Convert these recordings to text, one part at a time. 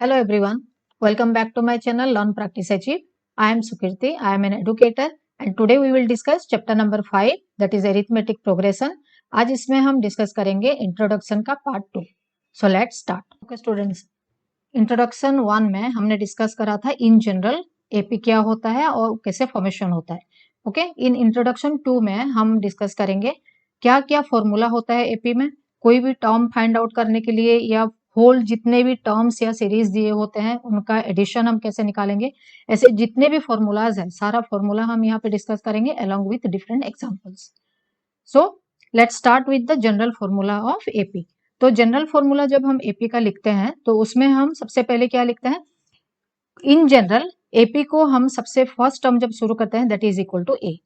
Hello everyone, welcome back to my channel Learn Practice Achieve. I am Sukirti, I am an educator and today we will discuss chapter number 5 that is arithmetic progression. आज इसमें हम discuss करेंगे introduction का part 2. So let's start. Okay students, introduction 1 में हमने discuss करा था in general AP क्या होता है और कैसे फॉर्मेशन होता है. ओके, इन इंट्रोडक्शन 2 में हम डिस्कस करेंगे क्या क्या फॉर्मूला होता है एपी में, कोई भी टर्म फाइंड आउट करने के लिए या होल जितने भी टर्म्स या सीरीज दिए होते हैं उनका एडिशन हम कैसे निकालेंगे, ऐसे जितने भी फॉर्मूलाज हैं सारा फॉर्मूला हम यहाँ पे डिस्कस करेंगे along with different examples. So let's start with the general formula of AP. तो जनरल फॉर्मूला जब हम एपी का लिखते हैं तो उसमें हम सबसे पहले क्या लिखते हैं, इन जनरल एपी को हम सबसे फर्स्ट टर्म जब शुरू करते हैं that is equal to A.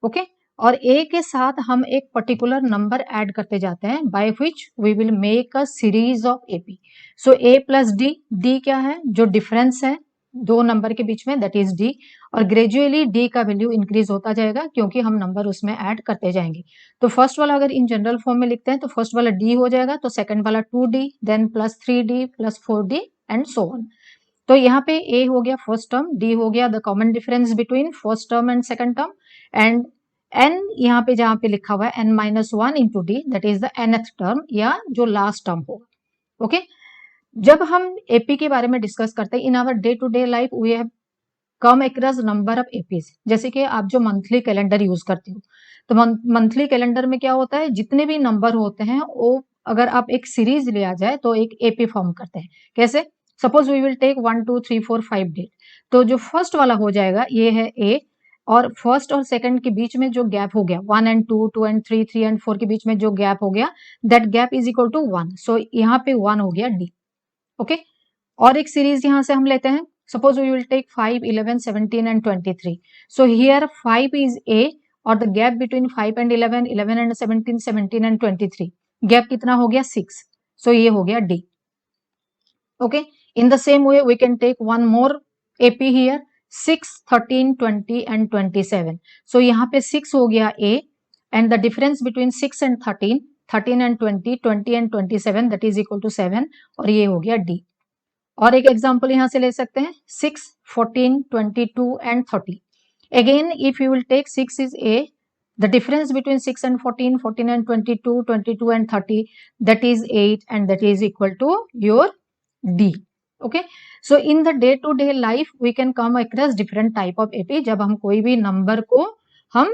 Okay, और ए के साथ हम एक पर्टिकुलर नंबर ऐड करते जाते हैं by which we will make a series of AP. So A plus D, D क्या है, जो डिफरेंस है दो नंबर के बीच में दैट इज डी, और ग्रेजुअली डी का वैल्यू इंक्रीज होता जाएगा क्योंकि हम नंबर उसमें ऐड करते जाएंगे. तो फर्स्ट वाला अगर इन जनरल फॉर्म में लिखते हैं तो फर्स्ट वाला डी हो जाएगा, तो सेकंड वाला 2d, then plus 3d plus 4d and so on. तो यहाँ पे ए हो गया फर्स्ट टर्म, डी हो गया the common difference between first term and second term, and N यहाँ पे जहाँ पे लिखा हुआ है N minus one into D that is the nth term या जो लास्ट टर्म होगा. ओके, जब हम एपी के बारे में डिस्कस करते हैं in our day to day life we have come across number of APs. जैसे कि आप जो मंथली कैलेंडर यूज करते हो तो मंथली कैलेंडर में क्या होता है, जितने भी नंबर होते हैं वो अगर आप एक सीरीज लिया जाए तो एक एपी फॉर्म करते हैं. कैसे, suppose we will take 1 2 3 4 5 date, तो जो फर्स्ट वाला हो जाएगा ये है ए, और फर्स्ट और सेकंड के बीच में जो गैप हो गया 1 एंड 2, 2 एंड 3, 3 एंड 4 के बीच में जो गैप हो गया that gap is equal to 1. So यहाँ पे 1 हो गया डी. ओके, और एक सीरीज यहां से हम लेते हैं, suppose we will take 5 11 17 and 23. So here 5 is a और the gap between 5 and 11, 11 and 17, 17 and 23, gap कितना हो गया 6. सो ये हो गया D. Okay, in the same way we can take one more AP here 6 13 20 and 27. so यहाँ पे 6 हो गया A and the difference between 6 and 13, 13 and 20, 20 and 27 that is equal to 7 और ये हो गया D. और एक एग्जांपल यहाँ से ले सकते हैं 6 14 22 and 30. again if you will take 6 is A, the difference between 6 and 14, 14 and 22, 22 and 30 that is 8 and that is equal to your D. Okay, so in the day to day life we can come across different type of AP. जब हम कोई भी number को हम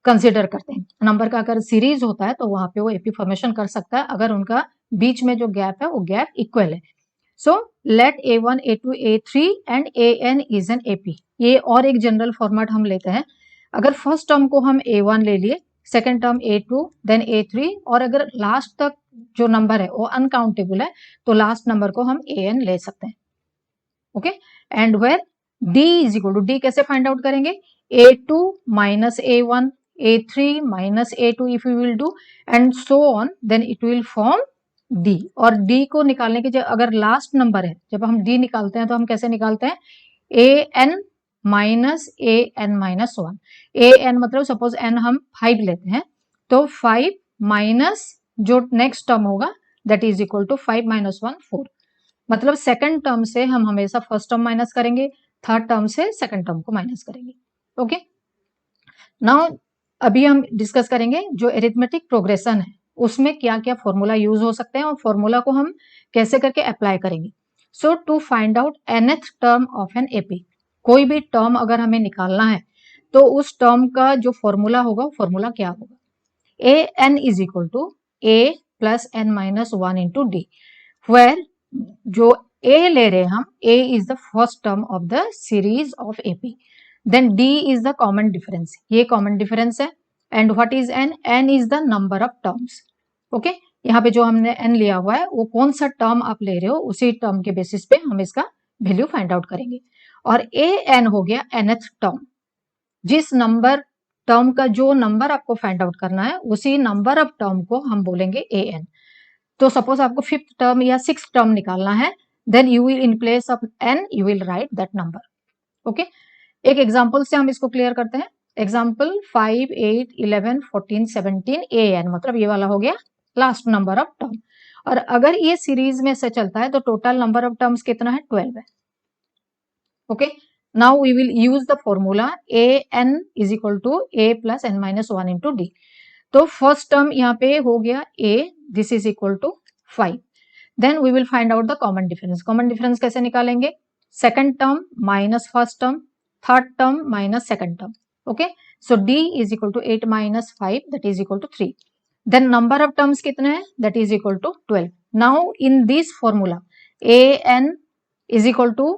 consider करते हैं, number का अगर सीरीज होता है तो वहां पे वो एपी फॉर्मेशन कर सकता है अगर उनका बीच में जो गैप है वो गैप इक्वल है. So let A1 A2 A3 and AN is an AP. ये और एक जनरल फॉर्मेट हम लेते हैं, अगर फर्स्ट टर्म को हम A1 ले लिए, second term A2, then A3, और अगर लास्ट तक जो नंबर है वो अनकाउंटेबल है तो लास्ट नंबर को हम AN ले सकते हैं. Okay, and where D is equal to, D कैसे फाइंड आउट करेंगे, A2 minus A1, A3 minus A2 if you will do and so on, then it will form D. और D को निकालने के जब अगर लास्ट नंबर है, जब हम D निकालते हैं तो हम कैसे निकालते हैं, AN minus AN minus 1. AN मतलब सपोज n हम 5 लेते हैं तो 5 माइनस जो नेक्स्ट टर्म होगा that is equal to 5 minus 1 4. मतलब सेकंड टर्म से हम हमेशा फर्स्ट टर्म माइनस करेंगे, थर्ड टर्म से सेकंड टर्म को माइनस करेंगे. ओके, नाउ अभी हम डिस्कस करेंगे जो एरिथमेटिक प्रोग्रेशन है उसमें क्या क्या फॉर्मूला यूज हो सकते हैं और फॉर्मूला को हम कैसे करके अप्लाई करेंगे. So to find out nth term of an AP, कोई भी टर्म अगर हमें निकालना है तो उस टर्म का जो फॉर्मूला होगा फॉर्मूला क्या होगा, AN is equal to A plus n minus 1 into D, where जो A ले रहे हैं हम, A is the first term of the series of AP, then D is the common difference, ये कॉमन डिफरेंस है, and what is N, N is the number of terms. Okay, यहाँ पे जो हमने N लिया हुआ है वो कौन सा टर्म आप ले रहे हो उसी टर्म के बेसिस पे हम इसका वैल्यू फाइंड आउट करेंगे. और AN हो गया nth टर्म, जिस नंबर टर्म का जो नंबर आपको फाइंड आउट करना है उसी नंबर ऑफ टर्म को हम बोलेंगे AN. तो सपोज आपको फिफ्थ टर्म या सिक्स टर्म निकालना है, then you will in place of N you will write that number. Okay, एक एग्जांपल से हम इसको क्लियर करते हैं. एग्जांपल 5 8 11 14 17 AN, मतलब ये वाला हो गया लास्ट नंबर ऑफ टर्म. और अगर ये सीरीज में से चलता है तो टोटल नंबर ऑफ टर्म्स कितना है, 12 है। Okay, now we will use the formula A N is equal to A plus N minus 1 into D. तो फर्स्ट टर्म यहाँ पे हो गया a, this is equal to 5। Then we will find out the common difference. Common difference कैसे निकालेंगे, second term minus first term, third term minus second term. Okay, so d is equal to 8 minus 5 that is equal to 3। Then number of terms कितने हैं, that is equal to 12। Now in this formula a n is equal to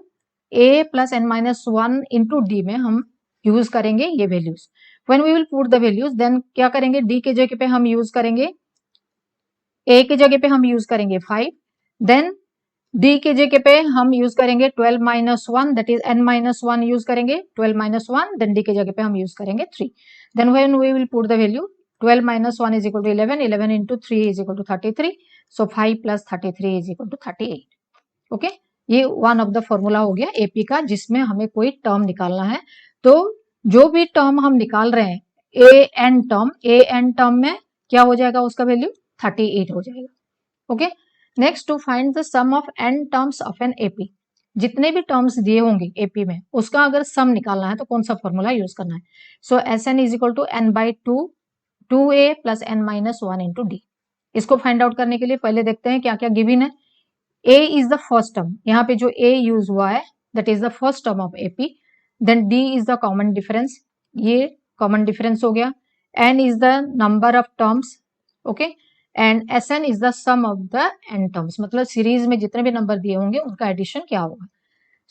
a plus n minus 1 into D में हम use करेंगे ये values. When we will put the values, then क्या करेंगे, d के जगह पे हम यूज करेंगे, a के जगह पे हम यूज करेंगे 5, देन d के जगह पे हम यूज करेंगे 12 minus 1 that is n minus 1 use करेंगे, 12 माइनस 1, देन d के जगह पे हम यूज करेंगे 3। Then when we will put the value 12 minus 1 is equal to 11, 11 into 3 is equal to 33, so 5 plus 33 is equal to 38। Okay, ये one of the formula हो गया AP का, जिसमें हमें कोई टर्म निकालना है। तो जो भी टर्म हम निकाल रहे हैं, ए एन टर्म में क्या हो जाएगा, उसका वैल्यू 38 हो जाएगा। Okay, next to find the sum of N terms of an AP. जितने भी टर्म्स दिए होंगे एपी में, उसका अगर सम निकालना है तो कौन सा फॉर्मूला यूज करना है। So S N is equal to N by two A plus N minus 1 into D. इसको फाइंड आउट करने के लिए पहले देखते हैं क्या क्या गिवन है। a is the first term, यहाँ पे जो a यूज हुआ है that is the first term of AP. Then d is the common difference, ये कॉमन डिफरेंस हो गया। n is the number of terms, okay, and sn is the sum of the n terms, मतलब series में जितने भी number दिए होंगे उनका एडिशन क्या होगा।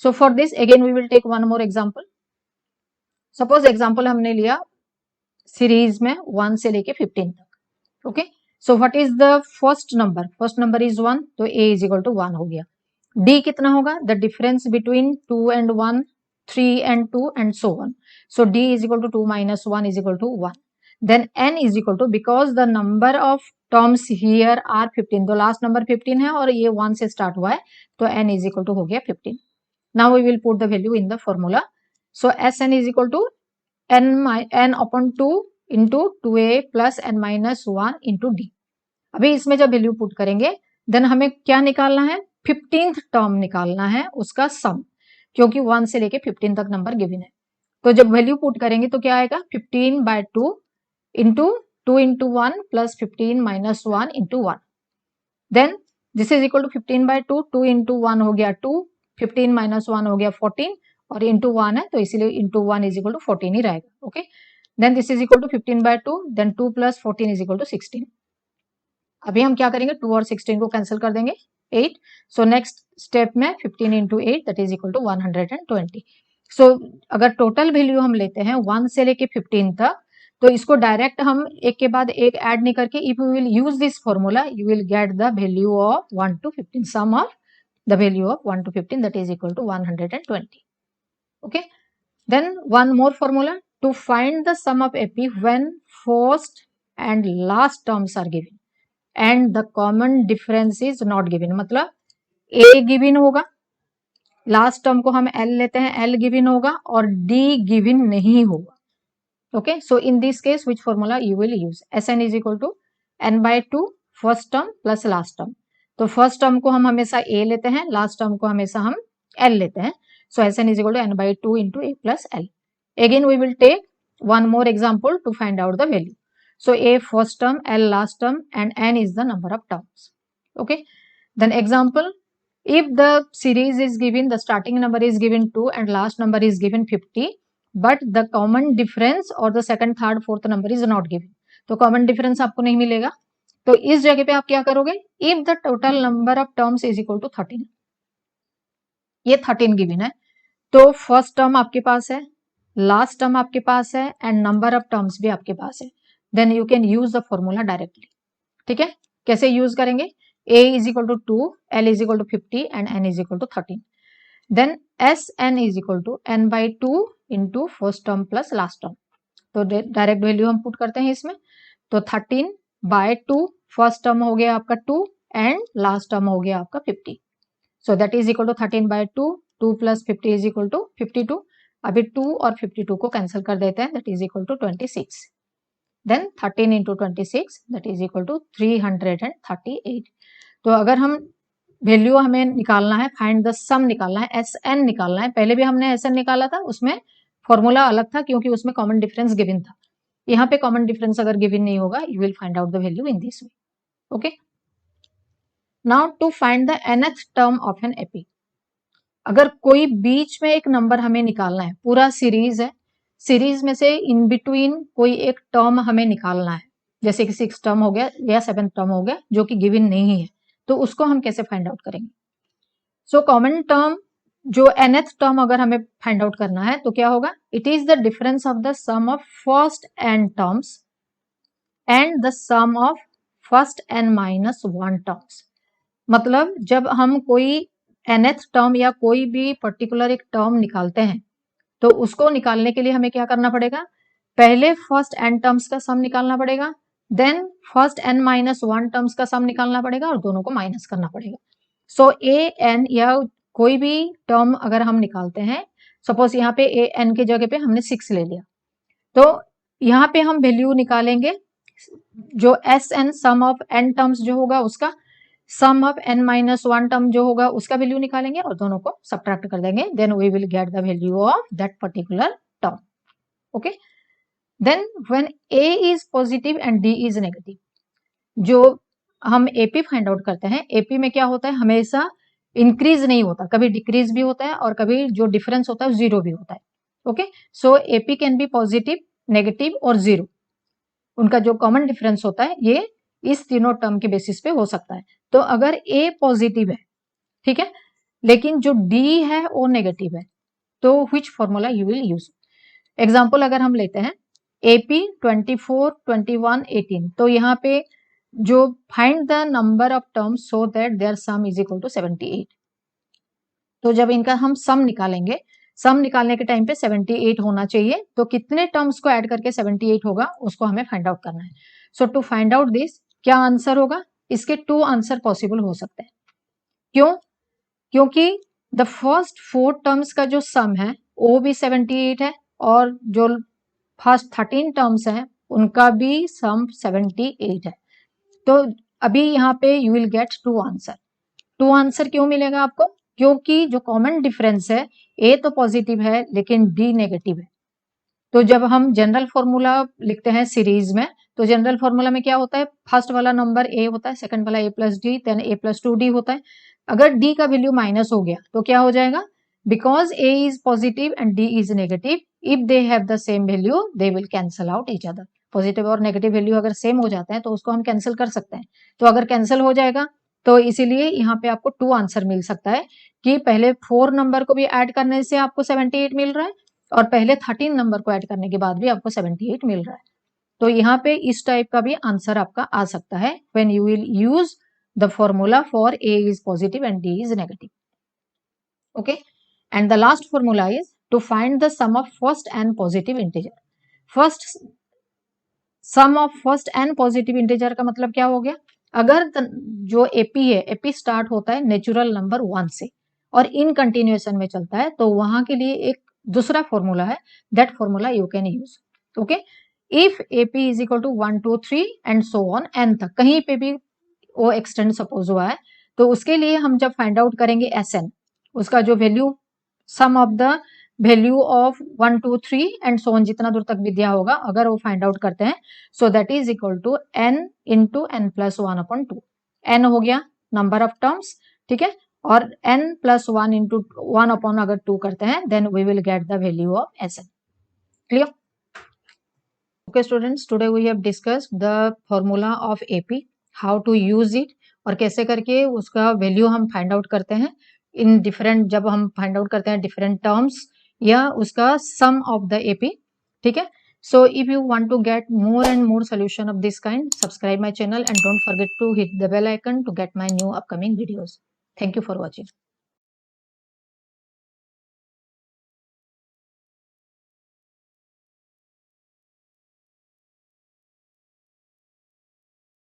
So for this again we will take one more example. Suppose example हमने लिया सीरीज में 1 से लेके 15 तक। Okay, so what is the first number, first number is 1, तो a इज इक्वल टू 1 हो गया। d कितना होगा, the difference between 2 and 1, 3 and 2 and so on, so d is equal to 2 minus 1 is equal to 1। Then n is equal to, because the number of terms here are 15, तो last number 15 है और ये 1 से start हुआ है, तो n is equal to हो गया 15। Now we will put the value in the formula. So sn is equal to n upon 2 into 2a plus n minus 1 into d. अभी इसमें जब वैल्यू पुट करेंगे देन हमें क्या निकालना है, 15th टर्म निकालना है, उसका सम, क्योंकि 1 से लेके 15 तक नंबर गिवन है। तो जब वैल्यू पुट करेंगे तो क्या आएगा, 15 by 2 into 2 into 1 plus 15 minus 1 into 1। Then this is equal to 15 by 2, 2 into 1 हो गया 2, 15 माइनस 1 हो गया 14, और इंटू 1 है तो इसीलिए इंटू 1 इज इक्वल टू 14 ही रहेगा। Okay, then this is equal to 15 by 2, then 2 plus 14 is equal to 16। अभी हम क्या करेंगे, 2 और 16 को कैंसिल कर देंगे, 8। सो नेक्स्ट स्टेप में 15 into 8 that is equal to 120। So अगर टोटल वैल्यू हम लेते हैं 1 से लेके 15 तक, तो इसको डायरेक्ट हम एक के बाद एक ऐड नहीं करके, if you will use this formula you will get the value of 1 to 15, sum of the value of 1 to 15 that is equal to 120। Okay, then one more formula to find the sum of AP when first and last terms are given and the common difference is not given, मतलब a given होगा, last term को हम l लेते हैं, l given होगा और d given नहीं होगा। Okay, so in this case which formula you will use, sn is equal to n by 2 first term plus last term. तो फर्स्ट टर्म को हम हमेशा a लेते हैं, लास्ट टर्म को हमेशा हम l लेते हैं, सो sn is equal to n by 2 into a plus l। Again we will take one more example to find out the value. So a first term, L last term, and n is the number of terms. Okay. Then example, if the series is given, the starting number is given 2 and last number is given 50, but the common difference or the second, third, fourth number is not given. तो common difference आपको नहीं मिलेगा, तो इस जगह पे आप क्या करोगे, if the total number of terms is equal to 13, ये 13 given है, तो फर्स्ट टर्म आपके पास है, लास्ट टर्म आपके पास है एंड नंबर ऑफ टर्म्स भी आपके पास है, then you can use the formula directly. ठीक है, कैसे यूज करेंगे, a is equal to 2, l is equal to 50 and n is equal to 13। Then S N is equal to n by 2 into first term plus last term. तो direct value हम put करते हैं इसमें, तो 13 by 2, first term हो गया आपका 2 and last term हो गया आपका 50, so that is equal to 13 by 2, 2 plus 50 is equal to 52। अभी 2 और 52 को कैंसिल कर देते हैं, that is equal to 26। Then 13 into 26 that is equal to 338. तो अगर हम वैल्यू हमें निकालना है, फाइंड द सम निकालना है, एसएन निकालना है, पहले भी हमने एसएन निकाला था, उसमें फॉर्मूला अलग था क्योंकि उसमें कॉमन डिफरेंस गिवन था। यहाँ पे कॉमन डिफरेंस अगर गिवन नहीं होगा, you will find out the value in this way. Okay, now to find the nth term of an AP. अगर कोई बीच में एक नंबर हमें निकालना है, पूरा सीरीज है, सीरीज में से इन बिटवीन कोई एक टर्म हमें निकालना है, जैसे कि 6 टर्म हो गया या 7 टर्म हो गया जो कि गिवन नहीं है, तो उसको हम कैसे फाइंड आउट करेंगे? सो कॉमन टर्म जो nth टर्म अगर हमें फाइंड आउट करना है तो क्या होगा? It is the difference of the sum of first n terms and the sum of first n minus 1 terms. मतलब जब हम कोई nth टर्म या कोई भी पर्टिकुलर एक टर्म निकालते हैं तो उसको निकालने के लिए हमें क्या करना पड़ेगा? पहले फर्स्ट n टर्म्स का सम निकालना पड़ेगा, then first n minus 1 terms का सम निकालना पड़ेगा और दोनों को माइनस करना पड़ेगा। सो ए एन या कोई भी टर्म अगर हम निकालते हैं, सपोज यहाँ पे ए एन की जगह पे हमने 6 ले लिया, तो यहाँ पे हम वैल्यू निकालेंगे जो S N sum of N terms जो होगा उसका, sum of n minus 1 term जो होगा उसका वैल्यू निकालेंगे और दोनों को सब्ट्रैक्ट कर देंगे, then we will get the value of that particular term. Okay, then when a is positive and d is negative, जो हम एपी फाइंड आउट करते हैं, एपी में क्या होता है, हमेशा इंक्रीज नहीं होता, कभी डिक्रीज भी होता है और कभी जो डिफरेंस होता है जीरो भी होता है। Okay, so AP can be positive, negative और जीरो, उनका जो कॉमन डिफरेंस होता है ये इस तीनों टर्म के बेसिस पे हो सकता है। तो अगर ए पॉजिटिव है, ठीक है, लेकिन जो डी है वो नेगेटिव है, तो which formula you will use? Example अगर हम लेते हैं एपी 24, 21, 18, तो यहाँ पे जो find the number of terms so that their sum is equal to 78, तो जब इनका हम सम निकालेंगे, सम निकालने के टाइम पे 78 होना चाहिए, तो कितने टर्म्स को ऐड करके 78 होगा उसको हमें फाइंड आउट करना है। सो टू फाइंड आउट दिस, क्या आंसर होगा? इसके 2 आंसर पॉसिबल हो सकते हैं। क्यों? क्योंकि द फर्स्ट 4 टर्म्स का जो सम है वो भी 78 है और जो फर्स्ट 13 टर्म्स हैं उनका भी सम 78 है। तो अभी यहाँ पे you will gate 2 answer. 2 answer क्यों मिलेगा आपको? क्योंकि जो कॉमन डिफरेंस है, ए तो पॉजिटिव है लेकिन डी नेगेटिव है। तो जब हम जनरल फॉर्मूला लिखते हैं सीरीज में, तो जनरल फॉर्मूला में क्या होता है, फर्स्ट वाला नंबर ए होता है, सेकंड वाला ए प्लस डी, देन ए प्लस 2 डी होता है। अगर डी का वैल्यू माइनस हो गया तो क्या हो जाएगा? Because A is positive and d is negative, if they have the same value they will cancel out each other. Positive और नेगेटिव वैल्यू अगर सेम हो जाते हैं तो उसको हम कैंसिल कर सकते हैं। तो अगर कैंसिल हो जाएगा तो इसीलिए यहाँ पे आपको 2 आंसर मिल सकता है कि पहले 4 नंबर को भी ऐड करने से आपको 78 मिल रहा है और पहले 13 नंबर को ऐड करने के बाद भी आपको 78 मिल रहा है। तो यहाँ पे इस टाइप का भी आंसर आपका आ सकता है when you will use the formula for a is positive and d is negative. Okay, and the last formula is to find the sum of first n positive integer. First sum of first n positive integer का मतलब क्या हो गया? अगर जो AP है, AP start होता है नेचुरल नंबर 1 से और इन कंटिन्यूएशन में चलता है, तो वहां के लिए एक दूसरा फॉर्मूला है, that formula you can use. Okay, if AP is equal to 1, 2, 3 and so on n तक, कहीं पे भी वो एक्सटेंड सपोज हुआ है, तो उसके लिए हम जब फाइंड आउट करेंगे एस एन, उसका जो value sum of the value of 1, 2, 3 and so on जितना दूर तक विद्या होगा, अगर वो फाइंड आउट करते हैं, so that is equal to n into n plus 1/2। N हो गया नंबर ऑफ टर्म्स, ठीक है, और एन प्लस 1 इंटू 1 अगर 2 करते हैं, then we will get the value of S N. Clear? Okay students, today we have discussed the formula of AP, how to use it और कैसे करके उसका वैल्यू हम फाइंड आउट करते हैं इन डिफरेंट, जब हम फाइंड आउट करते हैं डिफरेंट टर्म्स या उसका सम ऑफ द AP, ठीक है। So if you want to get more and more solution of this kind, subscribe my channel and don't forget to hit the bell icon to get my new upcoming videos. Thank you for watching.